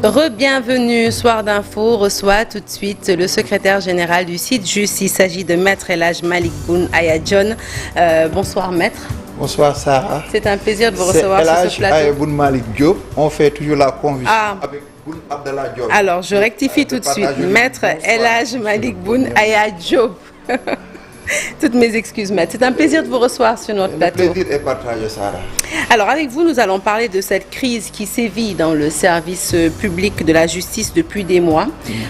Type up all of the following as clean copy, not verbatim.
Re-bienvenue, Soir d'Info reçoit tout de suite le secrétaire général du site Juste. Il s'agit de Maître El Hadj Malick Boun Aya Dionne. Bonsoir Maître. Bonsoir Sarah. C'est un plaisir de vous recevoir sur ce plateau. El Hadj Boun Malick Diop. On fait toujours la confusion avec Boun Abdallah Diop. Alors je rectifie tout de suite. Maître El Hadj Malick Boun Aya Diop. Toutes mes excuses, Maître. C'est un plaisir de vous recevoir sur notre plateau. Le plaisir est partagé, Sarah. Alors, avec vous, nous allons parler de cette crise qui sévit dans le service public de la justice depuis des mois.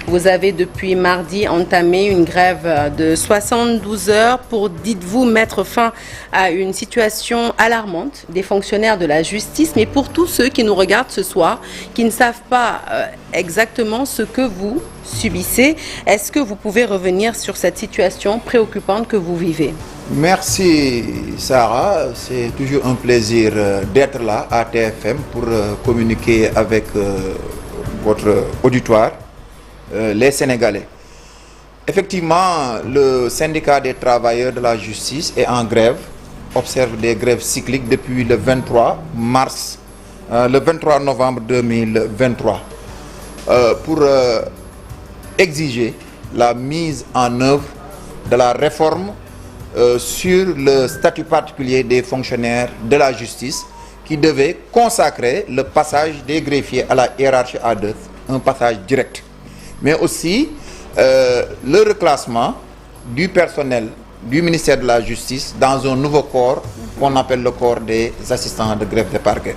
Vous avez, depuis mardi, entamé une grève de 72 heures pour, dites-vous, mettre fin à une situation alarmante des fonctionnaires de la justice. Mais pour tous ceux qui nous regardent ce soir, qui ne savent pas exactement ce que vous subissez, est-ce que vous pouvez revenir sur cette situation préoccupante que vous vivez? Merci Sarah, c'est toujours un plaisir d'être là à TFM pour communiquer avec votre auditoire, les Sénégalais. Effectivement, le syndicat des travailleurs de la justice est en grève, observe des grèves cycliques depuis le 23 novembre 2023 pour exiger la mise en œuvre de la réforme sur le statut particulier des fonctionnaires de la justice qui devait consacrer le passage des greffiers à la hiérarchie A2, un passage direct. Mais aussi le reclassement du personnel du ministère de la Justice dans un nouveau corps qu'on appelle le corps des assistants de greffe des parquets.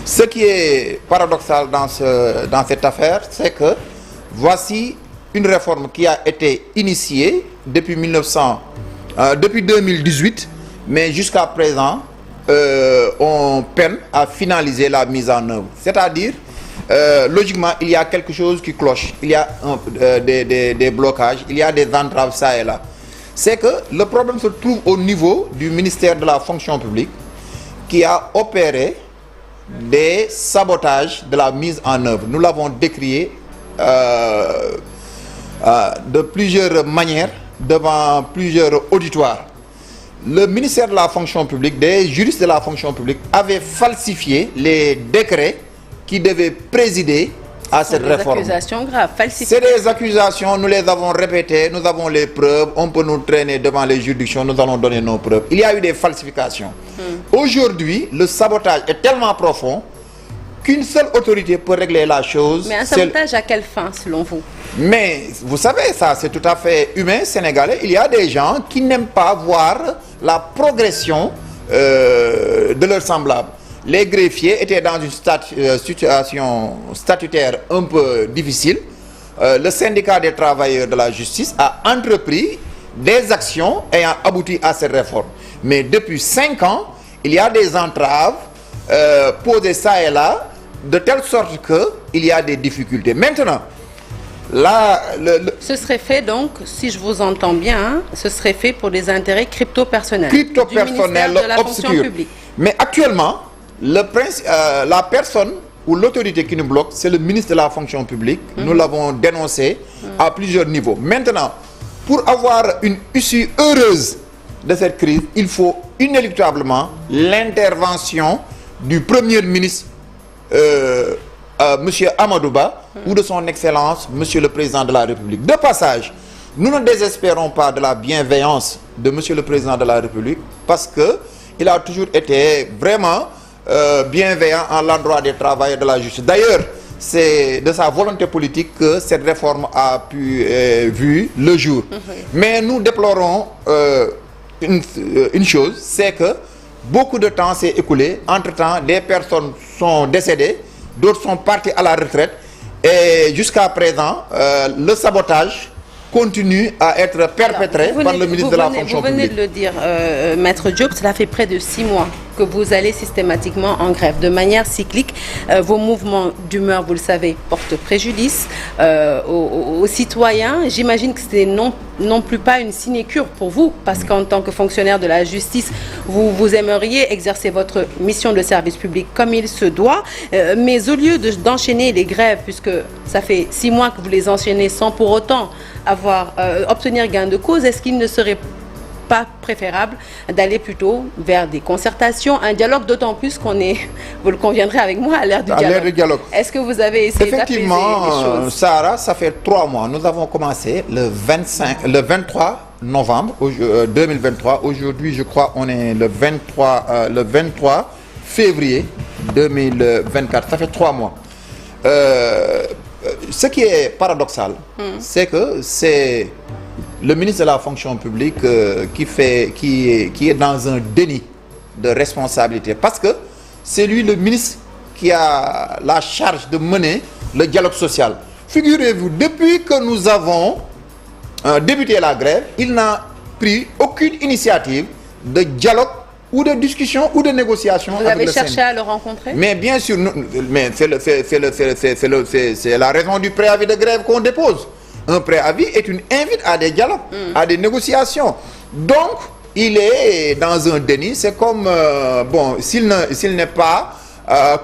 Ce qui est paradoxal dans cette affaire, c'est que voici une réforme qui a été initiée depuis 2018, mais jusqu'à présent, on peine à finaliser la mise en œuvre. C'est-à-dire, logiquement, il y a quelque chose qui cloche, il y a des blocages, il y a des entraves ça et là. C'est que le problème se trouve au niveau du ministère de la fonction publique qui a opéré des sabotages de la mise en œuvre. Nous l'avons décrié de plusieurs manières devant plusieurs auditoires. Le ministère de la fonction publique, des juristes de la fonction publique avaient falsifié les décrets qui devaient présider à cette réforme. C'est des accusations graves, falsifiées. C'est des accusations, nous les avons répétées, nous avons les preuves, on peut nous traîner devant les juridictions, nous allons donner nos preuves. Il y a eu des falsifications. Aujourd'hui, le sabotage est tellement profond qu'une seule autorité peut régler la chose. Mais un sabotage à quelle fin, selon vous? Mais vous savez, ça c'est tout à fait humain, sénégalais. Il y a des gens qui n'aiment pas voir la progression de leurs semblables. Les greffiers étaient dans une situation statutaire un peu difficile. Le syndicat des travailleurs de la justice a entrepris des actions ayant abouti à cette réforme. Mais depuis 5 ans, il y a des entraves posées ça et là, de telle sorte qu'il y a des difficultés. Maintenant, là, ce serait fait donc, si je vous entends bien, hein, ce serait fait pour des intérêts crypto-personnels. Crypto-personnels obscurs. Mais actuellement, la personne ou l'autorité qui nous bloque, c'est le ministre de la fonction publique. Nous l'avons dénoncé à plusieurs niveaux. Maintenant, pour avoir une issue heureuse de cette crise, il faut inéluctablement l'intervention du Premier ministre Monsieur Amadouba ou de son Excellence Monsieur le Président de la République. De passage, nous ne désespérons pas de la bienveillance de Monsieur le Président de la République parce qu'il a toujours été vraiment bienveillant à l'endroit des travailleurs de la justice. D'ailleurs, c'est de sa volonté politique que cette réforme a pu vu le jour. Mais nous déplorons une chose, c'est que beaucoup de temps s'est écoulé. Entre-temps, des personnes sont décédées, d'autres sont partis à la retraite. Et jusqu'à présent, le sabotage continue à être perpétré par le ministre de la fonction publique. Vous venez de le dire, Maître Diop, cela fait près de 6 mois que vous allez systématiquement en grève. De manière cyclique, vos mouvements d'humeur, vous le savez, portent préjudice aux citoyens. J'imagine que ce n'est non plus pas une sinécure pour vous, parce qu'en tant que fonctionnaire de la justice, vous aimeriez exercer votre mission de service public comme il se doit. Mais au lieu d'enchaîner les grèves, puisque ça fait 6 mois que vous les enchaînez sans pour autant obtenir gain de cause, est-ce qu'il ne serait pas préférable d'aller plutôt vers des concertations, un dialogue, d'autant plus qu'on est, vous le conviendrez avec moi, à l'ère du dialogue. Est-ce que vous avez essayé d'apaiser les choses? Sarah, ça fait 3 mois. Nous avons commencé le 23 novembre 2023. Aujourd'hui, je crois, on est le 23 février 2024. Ça fait 3 mois. Ce qui est paradoxal, c'est que c'est le ministre de la fonction publique qui est dans un déni de responsabilité. Parce que c'est lui le ministre qui a la charge de mener le dialogue social. Figurez-vous, depuis que nous avons débuté la grève, il n'a pris aucune initiative de dialogue ou de discussion ou de négociation. Vous avez cherché à le rencontrer? Mais bien sûr, mais c'est la raison du préavis de grève qu'on dépose. Un préavis est une invite à des dialogues, à des négociations. Donc, il est dans un déni. C'est comme, s'il n'est pas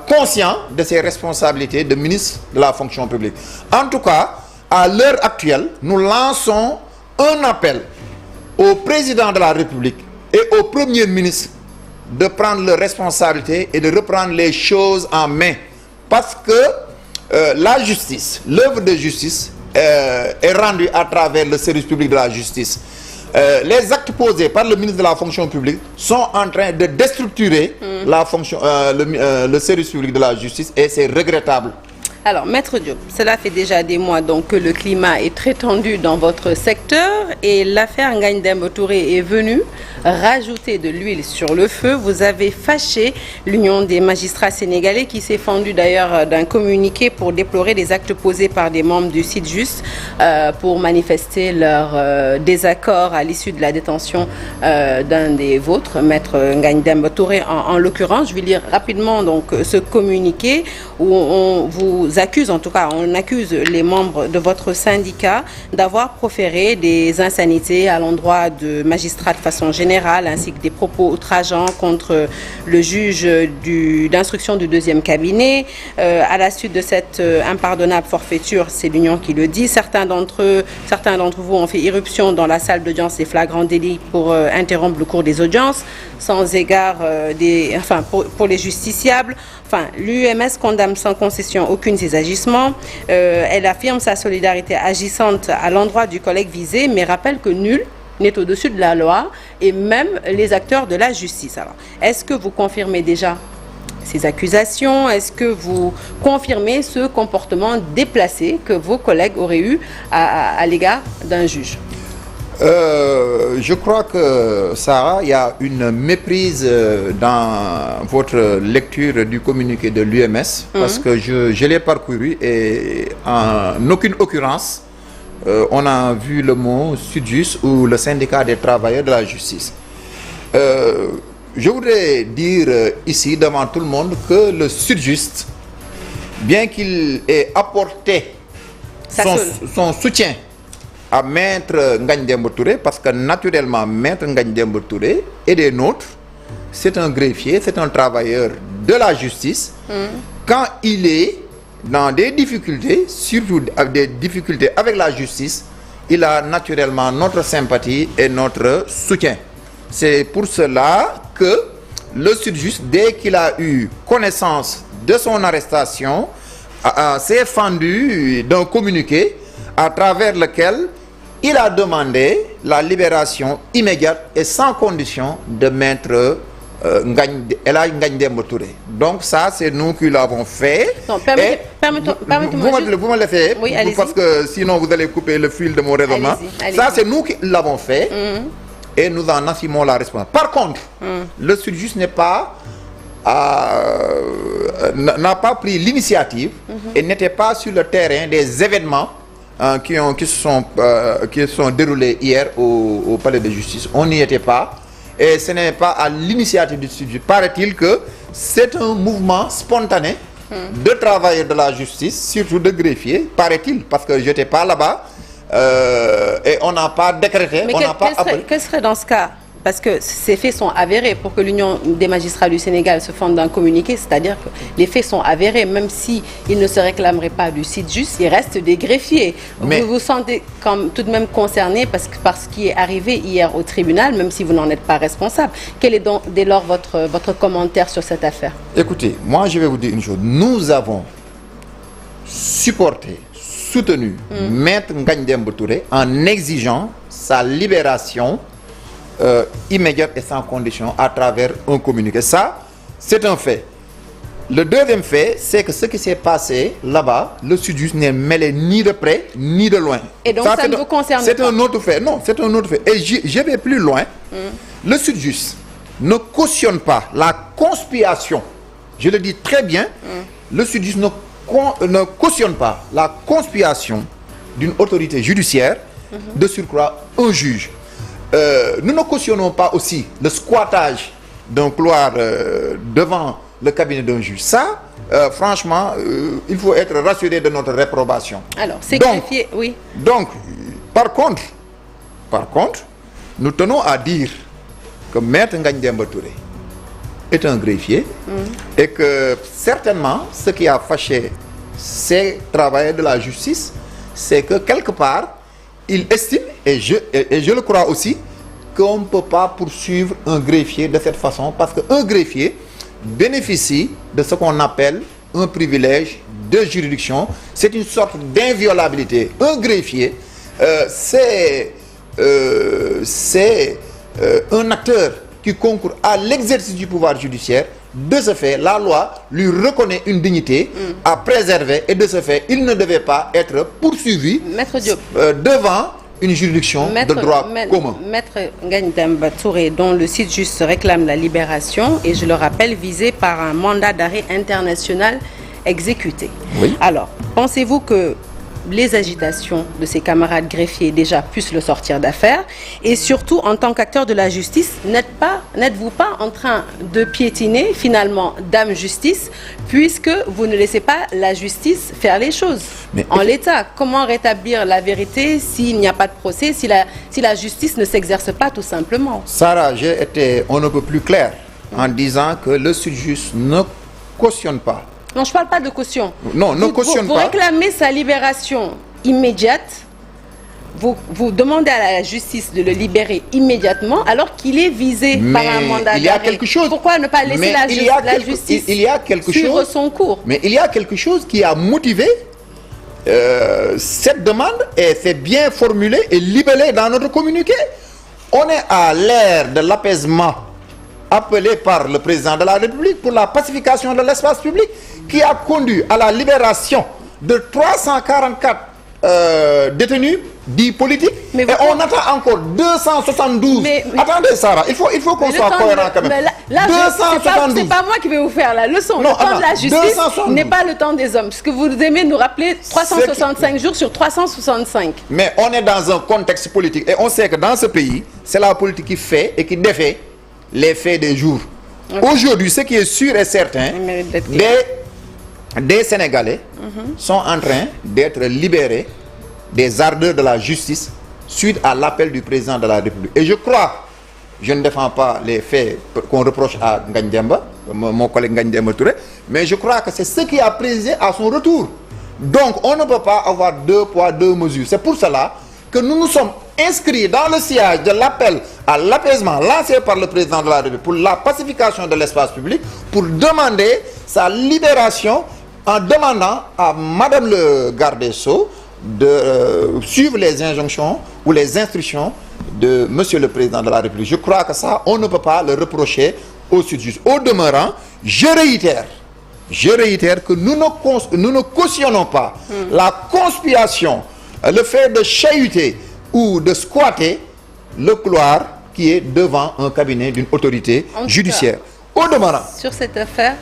conscient de ses responsabilités de ministre de la fonction publique. En tout cas, à l'heure actuelle, nous lançons un appel au président de la République et au Premier ministre de prendre leurs responsabilités et de reprendre les choses en main. Parce que la justice, l'œuvre de justice est rendue à travers le service public de la justice. Les actes posés par le ministre de la fonction publique sont en train de déstructurer le service public de la justice et c'est regrettable. Alors, Maître Diop, cela fait déjà des mois donc, que le climat est très tendu dans votre secteur et l'affaire Ngagne Demba Touré est venue rajouter de l'huile sur le feu. Vous avez fâché l'Union des magistrats sénégalais qui s'est fendue d'ailleurs d'un communiqué pour déplorer les actes posés par des membres du Sytjust pour manifester leur désaccord à l'issue de la détention d'un des vôtres, Maître Ngagne Demba Touré en l'occurrence. Je vais lire rapidement donc, ce communiqué où on vous accuse, en tout cas, on accuse les membres de votre syndicat d'avoir proféré des insanités à l'endroit de magistrats de façon générale, ainsi que des propos outrageants contre le juge d'instruction du 2e cabinet. À la suite de cette impardonnable forfaiture, c'est l'Union qui le dit. Certains d'entre vous ont fait irruption dans la salle d'audience des flagrants délits pour interrompre le cours des audiences, sans égard pour les justiciables. Enfin, l'UMS condamne sans concession aucune de ses agissements. Elle affirme sa solidarité agissante à l'endroit du collègue visé, mais rappelle que nul n'est au-dessus de la loi et même les acteurs de la justice. Alors, est-ce que vous confirmez déjà ces accusations? Est-ce que vous confirmez ce comportement déplacé que vos collègues auraient eu à l'égard d'un juge? Je crois que, Sarah, il y a une méprise dans votre lecture du communiqué de l'UMS, parce que je l'ai parcouru et en aucune occurrence, on a vu le mot Sytjust ou le syndicat des travailleurs de la justice. Je voudrais dire ici, devant tout le monde, que le Sytjust, bien qu'il ait apporté son soutien à Maître Ngagne Demba Touré, parce que naturellement Maître Ngagne Demba Touré est des nôtres, c'est un greffier, c'est un travailleur de la justice. Quand il est dans des difficultés, surtout des difficultés avec la justice, il a naturellement notre sympathie et notre soutien. C'est pour cela que le Sytjust, dès qu'il a eu connaissance de son arrestation, s'est fendu d'un communiqué à travers lequel il a demandé la libération immédiate et sans condition de Maître Ngagne Demba Touré. Donc ça, c'est nous qui l'avons fait. Non, vous me laissez, oui, parce que sinon vous allez couper le fil de mon raisonnement. Ça, c'est nous qui l'avons fait et nous en assumons la responsabilité. Par contre, le Sytjust n'a pas pris l'initiative et n'était pas sur le terrain des événements qui se sont déroulés hier au palais de justice. On n'y était pas et ce n'est pas à l'initiative du Sytjust. Paraît-il que c'est un mouvement spontané de travailleurs de la justice, surtout de greffiers, paraît-il, parce que je n'étais pas là-bas et on n'a pas décrété. Mais quel serait dans ce cas parce que ces faits sont avérés, pour que l'Union des magistrats du Sénégal se fonde d'un communiqué, c'est-à-dire que les faits sont avérés, même si ils ne se réclameraient pas du SYTJUST, il reste des greffiers. Mais vous vous sentez comme tout de même concerné par ce qui est arrivé hier au tribunal, même si vous n'en êtes pas responsable. Quel est donc dès lors votre commentaire sur cette affaire? Écoutez, moi je vais vous dire une chose. Nous avons supporté, soutenu Maître Ngagne Demba Touré en exigeant sa libération immédiate et sans condition à travers un communiqué. Ça, c'est un fait. Le deuxième fait, c'est que ce qui s'est passé là-bas, le SYTJUST n'est mêlé ni de près ni de loin. Et donc ça ne vous concerne pas? C'est un autre fait. Non, c'est un autre fait. Et je vais plus loin. Le SYTJUST ne cautionne pas la conspiration. Je le dis très bien. Le SYTJUST ne cautionne pas la conspiration d'une autorité judiciaire, de surcroît un juge. Nous ne cautionnons pas aussi le squattage d'un couloir devant le cabinet d'un juge. Ça, franchement, il faut être rassuré de notre réprobation. Alors, c'est greffier, oui. Donc, par contre, nous tenons à dire que Maître Ngagne Demba Touré est un greffier et que certainement ce qui a fâché ces travailleurs de la justice, c'est que quelque part, il estime, et je le crois aussi, qu'on ne peut pas poursuivre un greffier de cette façon, parce qu'un greffier bénéficie de ce qu'on appelle un privilège de juridiction. C'est une sorte d'inviolabilité. Un greffier, c'est un acteur qui concourt à l'exercice du pouvoir judiciaire. De ce fait, la loi lui reconnaît une dignité à préserver, et de ce fait, il ne devait pas être poursuivi devant une juridiction de droit commun. Maître Ngagne Demba Touré, dont le SYTJUST réclame la libération, et je le rappelle, visé par un mandat d'arrêt international exécuté. Oui. Alors, pensez-vous que les agitations de ses camarades greffiers déjà puissent le sortir d'affaire? Et surtout, en tant qu'acteur de la justice, n'êtes-vous pas en train de piétiner finalement Dame Justice, puisque vous ne laissez pas la justice faire les choses? Mais en l'état, comment rétablir la vérité s'il n'y a pas de procès, si la justice ne s'exerce pas tout simplement? Sarah, j'ai été on ne peut plus clair en disant que le SYTJUST ne cautionne pas. Non, je ne parle pas de caution. Non, ne cautionne pas. Vous réclamez sa libération immédiate. Vous demandez à la justice de le libérer immédiatement alors qu'il est visé par un mandat d'arrêt. Il y a quelque chose. Pourquoi ne pas laisser la justice suivre son cours? Mais il y a quelque chose qui a motivé cette demande, et c'est bien formulé et libellé dans notre communiqué. On est à l'ère de l'apaisement appelé par le président de la République pour la pacification de l'espace public, qui a conduit à la libération de 344 détenus dits politiques. Et on attend encore 272. Attendez, Sarah, il faut qu'on soit cohérent quand même. C'est pas moi qui vais vous faire la leçon. Le temps de la justice n'est pas le temps des hommes. Ce que vous aimez nous rappeler, 365 jours sur 365. Mais on est dans un contexte politique, et on sait que dans ce pays, c'est la politique qui fait et qui défait les faits des jours. Aujourd'hui, ce qui est sûr et certain, des Sénégalais sont en train d'être libérés des ardeurs de la justice suite à l'appel du président de la République. Et je crois, je ne défends pas les faits qu'on reproche à Ngagne Demba, mon collègue Ngagne Demba Touré, mais je crois que c'est ce qui a présidé à son retour. Donc, on ne peut pas avoir deux poids, deux mesures. C'est pour cela que nous nous sommes inscrits dans le sillage de l'appel à l'apaisement lancé par le président de la République pour la pacification de l'espace public, pour demander sa libération, en demandant à Madame le garde des Sceaux de suivre les injonctions ou les instructions de Monsieur le président de la République. Je crois que ça, on ne peut pas le reprocher au SYTJUST. Au demeurant, je réitère que nous ne cautionnons pas la conspiration, le fait de chahuter ou de squatter le couloir qui est devant un cabinet d'une autorité judiciaire. Au demeurant, sur cette affaire,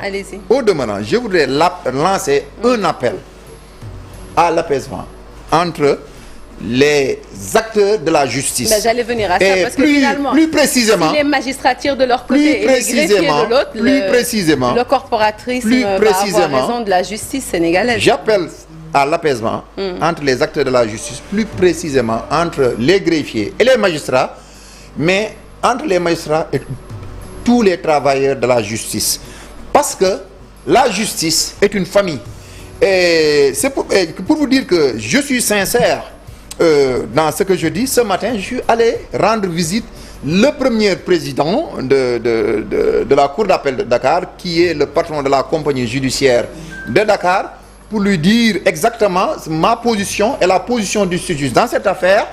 allez-y. Au demeurant, je voudrais lancer un appel à l'apaisement entre les acteurs de la justice. Mais j'allais venir à ça, parce que finalement, plus précisément, si les magistrats tirent de leur côté et les greffiers de l'autre, le corporatisme va avoir raison de la justice sénégalaise. J'appelle à l'apaisement entre les acteurs de la justice, plus précisément entre les greffiers et les magistrats, mais entre les magistrats et tous les travailleurs de la justice. Parce que la justice est une famille. Et c'est pour vous dire que je suis sincère dans ce que je dis. Ce matin, je suis allé rendre visite le premier président de la Cour d'appel de Dakar, qui est le patron de la compagnie judiciaire de Dakar, pour lui dire exactement ma position et la position du juge dans cette affaire.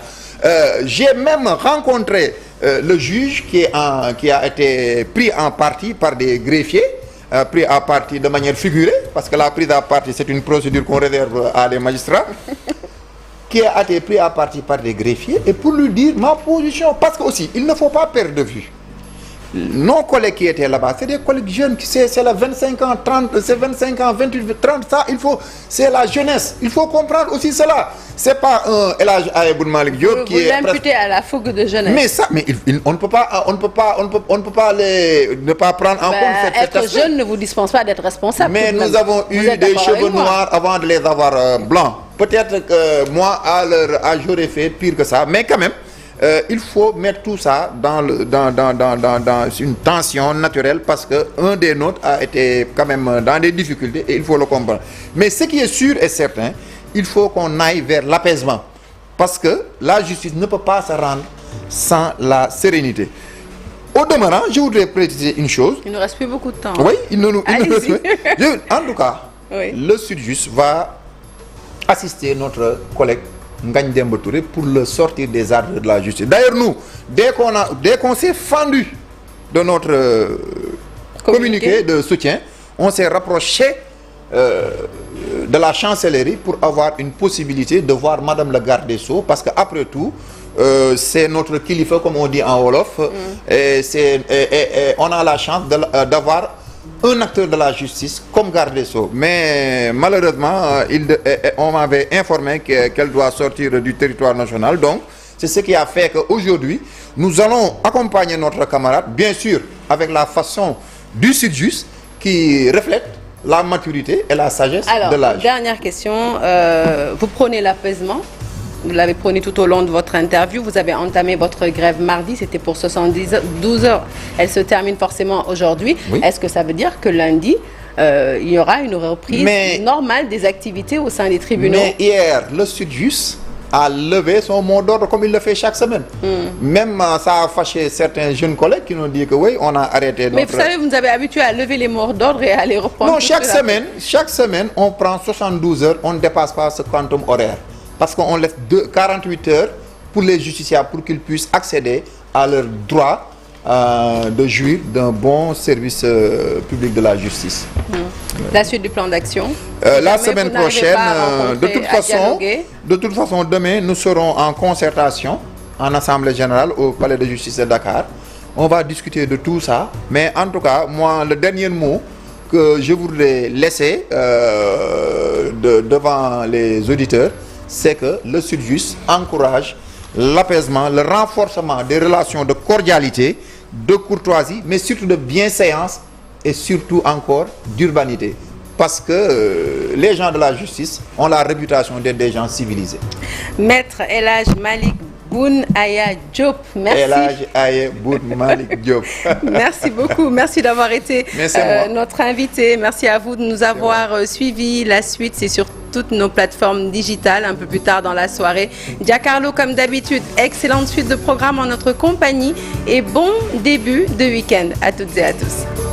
J'ai même rencontré le juge qui a été pris en partie par des greffiers, pris à partie de manière figurée, parce que la prise à partie c'est une procédure qu'on réserve à des magistrats, qui a été pris à partie par des greffiers, et pour lui dire ma position, parce que aussi il ne faut pas perdre de vue. Nos collègues qui étaient là-bas, c'est des collègues jeunes, c'est la 25 ans, 30, c'est 25 ans, 28, 30, ça, c'est la jeunesse. Il faut comprendre aussi cela. C'est pas un El Hadj Aye Boun Malick Diop qui est... Vous l'imputez à la fougue de jeunesse. Mais ça, on ne peut pas ne pas prendre en compte cette être jeune ne vous dispense pas d'être responsable. Mais nous avons eu des cheveux noirs avant de les avoir blancs. Peut-être que moi, à leur âge, j'aurais fait pire que ça, mais quand même, il faut mettre tout ça dans une tension naturelle, parce qu'un des nôtres a été quand même dans des difficultés et il faut le comprendre. Mais ce qui est sûr et certain, il faut qu'on aille vers l'apaisement, parce que la justice ne peut pas se rendre sans la sérénité. Au demeurant, je voudrais préciser une chose. Il ne reste plus beaucoup de temps. Oui, il ne reste plus. En tout cas, oui. Le Sud-Just va assister notre collègue Ngagne Demba Touré pour le sortir des ardeurs de la justice. D'ailleurs, nous, dès qu'on s'est fendu de notre communiqué de soutien, on s'est rapproché de la chancellerie pour avoir une possibilité de voir Madame la garde des Sceaux, parce qu'après tout, c'est notre kilifa, comme on dit en Wolof, et on a la chance d'avoir un acteur de la justice comme garde des Sceaux. Mais malheureusement, on m'avait informé qu'elle doit sortir du territoire national. Donc, c'est ce qui a fait qu'aujourd'hui, nous allons accompagner notre camarade, bien sûr, avec la façon du Sud-Just qui reflète la maturité et la sagesse de l'âge. Dernière question. Vous prenez l'apaisement. Vous l'avez prôné tout au long de votre interview. Vous avez entamé votre grève mardi, c'était pour 72 heures. Elle se termine forcément aujourd'hui. Oui. Est-ce que ça veut dire que lundi, il y aura une reprise normale des activités au sein des tribunaux? Mais hier, le Sud-Just a levé son mot d'ordre comme il le fait chaque semaine. Même ça a fâché certains jeunes collègues qui nous disent que oui, on a arrêté notre... Mais vous savez, vous nous avez habitués à lever les mots d'ordre et à les reprendre. Non, chaque semaine, on prend 72 heures, on ne dépasse pas ce quantum horaire. Parce qu'on laisse 48 heures pour les justiciables, pour qu'ils puissent accéder à leur droit de jouir d'un bon service public de la justice. La suite du plan d'action? La semaine prochaine, de toute façon, demain, nous serons en concertation en Assemblée Générale au Palais de Justice de Dakar. On va discuter de tout ça. Mais en tout cas, moi, le dernier mot que je voudrais laisser devant les auditeurs, c'est que le Sud-Just encourage l'apaisement, le renforcement des relations de cordialité, de courtoisie, mais surtout de bienséance et surtout encore d'urbanité. Parce que les gens de la justice ont la réputation d'être des gens civilisés. Maître El Hadj Malick Boun Aya Diop, merci. El Hadj Aye Boun Malick Diop. Merci beaucoup, merci d'avoir été notre invité. Merci à vous de nous avoir suivis. La suite, c'est sur toutes nos plateformes digitales un peu plus tard dans la soirée. Giancarlo, comme d'habitude, excellente suite de programme en notre compagnie et bon début de week-end à toutes et à tous.